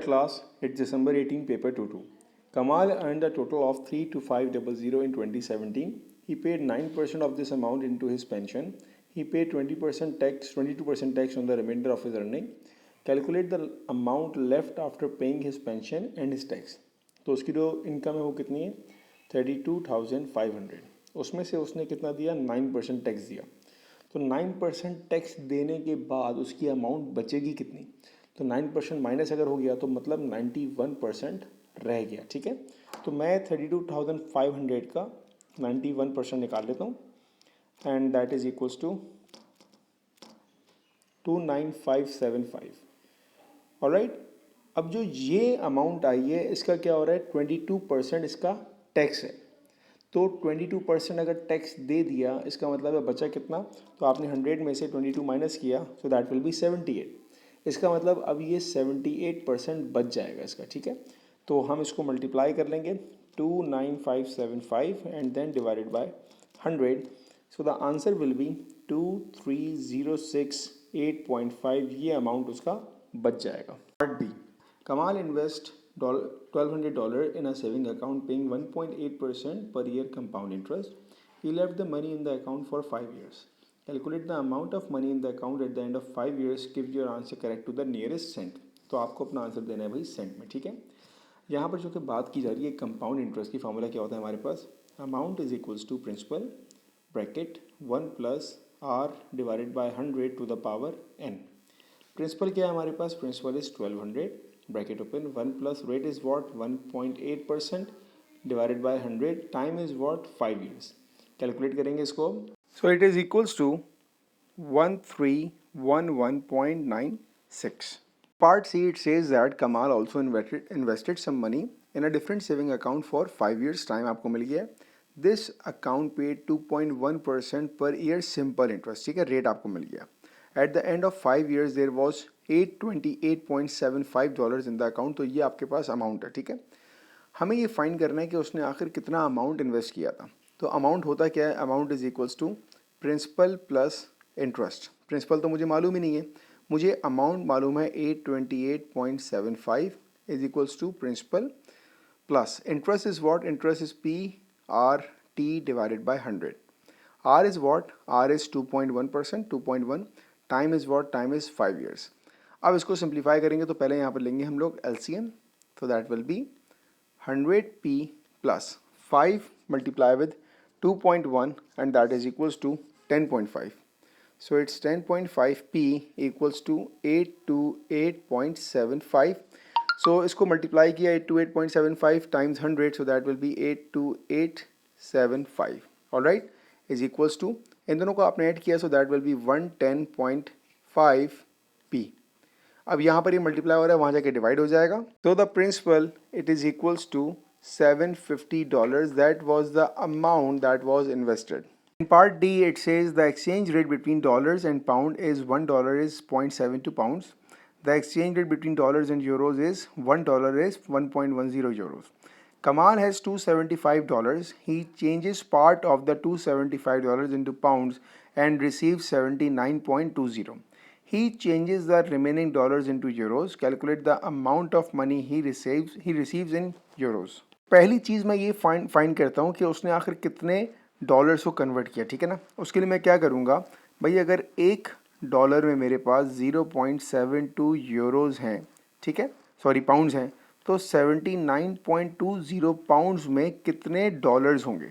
Alright class, it's December 18 paper 2-2. Kamal earned a total of 32500 in 2017. He paid 9% of this amount into his pension. He paid 22% tax on the remainder of his earning. Calculate the amount left after paying his pension and his tax. तो उसकी जो income है वो कितनी है 32,500. उसमें से उसने कितना दिया 9% टैक्स दिया. तो 9% टैक्स देने के बाद उसकी अमाउंट बचेगी कितनी. तो 9% माइनस अगर हो गया तो मतलब 91% रह गया. ठीक है, तो मैं 32,500 का 91% निकाल लेता हूँ and that is equals to 29575. Alright, अब जो ये अमाउंट आई है इसका क्या हो रहा है 22% इसका टैक्स है. तो 22% अगर टैक्स दे दिया इसका मतलब है बचा कितना. तो आपने 100 में से 22 माइनस किया सो दैट विल बी 78. इसका मतलब अब ये 78% बच जाएगा इसका. ठीक है, तो हम इसको मल्टीप्लाई कर लेंगे 29575 and then divided by 100. So the answer will be 23068.5. ये अमाउंट उसका बच जाएगा. Part B, Kamal invest $1,200 in a saving account paying 1.8% per year compound interest. He left the money in the account for 5 years. Calculate the amount of money in the account at the end of 5 years. Give your answer correct to the nearest cent. तो आपको अपना answer देना है भाई Saint में. ठीक है, यहाँ पर जो कि बात की जा रही है कंपाउंड इंटरेस्ट की फार्मूला क्या होता है हमारे पास. Amount is equals to principal bracket 1 plus R divided by 100 to the power n. Principal क्या है हमारे पास, principal is 1200 bracket open 1 plus rate is what 1.8% divided by 100. Time is what 5 years. Calculate करेंगे इसको. So it is equals to 1311.96. Part C, it says that Kamal also invested some money in a different saving account for 5 years time. आपको मिल गया. This account paid 2.1% per year simple interest. ठीक है, rate आपको मिल गया. At the end of 5 years there was $828.75 in the account. तो ये आपके पास amount है. ठीक है, हमें ये फाइंड करना है कि उसने आखिर कितना अमाउंट इन्वेस्ट किया था. तो अमाउंट होता क्या है, amount is equals to principal plus interest. Principal तो मुझे मालूम ही नहीं है, मुझे अमाउंट मालूम है 828.75 is equals to principal plus interest is what, interest is P R T divided by 100. R is what, R is 2.1%, 2.1. Time is what, time is 5 years. अब इसको सिंप्लीफाई करेंगे तो पहले यहाँ पर लेंगे हम लोग एलसीएम. तो that will be 100p plus 5 multiply with 2.1 and that is equals to 10.5. So it's 10.5p equals to 828.75. So इसको मल्टीप्लाई किया 828.75 times 100 so that will be 82875. Alright, is equals to, इन दोनों को आपने ऐड किया so that will be 110.5p. अब यहाँ पर ये मल्टीप्लाई हो रहा है, वहाँ जाके डिवाइड हो जाएगा. So the principal it is equals to $750. That was the amount that was invested. In part D, it says the exchange rate between dollars and pound is $1 is 0.72 pounds. The exchange rate between dollars and euros is $1 is 1.10 euros. Kamal has $275. He changes part of the $275 into pounds and receives 79.20. He changes the remaining dollars into euros. Calculate the amount of money he receives in euros. पहली चीज़ मैं ये find करता हूँ कि उसने आखिर कितने dollars को कन्वर्ट किया. ठीक है ना, उसके लिए मैं क्या करूँगा भाई, अगर $1 में मेरे पास 0.72 यूरोज़ हैं, ठीक है, सॉरी पाउंड्स हैं, तो 79.20 पाउंड्स में कितने डॉलर्स होंगे.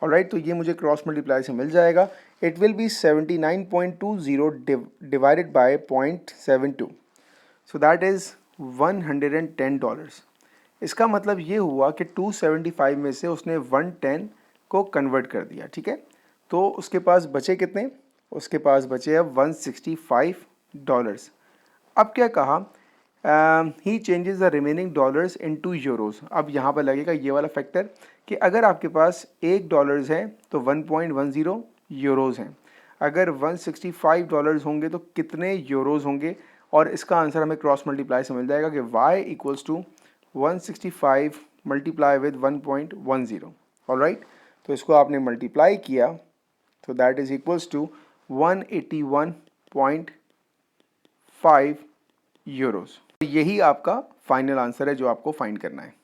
ऑलराइट, तो ये मुझे क्रॉस मल्टीप्लाई से मिल जाएगा. It will be 79.20 divided by 0.72. So that is $110. इसका मतलब ये हुआ कि 275 में से उसने 110 को कन्वर्ट कर दिया. ठीक है, तो उसके पास बचे कितने, उसके पास बचे अब $165. अब क्या कहा, he changes the remaining dollars into euros. अब यहाँ पर लगेगा ये वाला फैक्टर कि अगर आपके पास $1 है तो 1.10 यूरोज़ हैं. अगर $165 होंगे तो कितने यूरोज़ होंगे, और इसका आंसर हमें क्रॉस मल्टीप्लाई से मिल जाएगा कि y equals to 165 multiply with 1.10. Alright, तो इसको आपने मल्टीप्लाई किया तो that is equals to 181.5 euros. यही आपका फाइनल आंसर है जो आपको फाइंड करना है।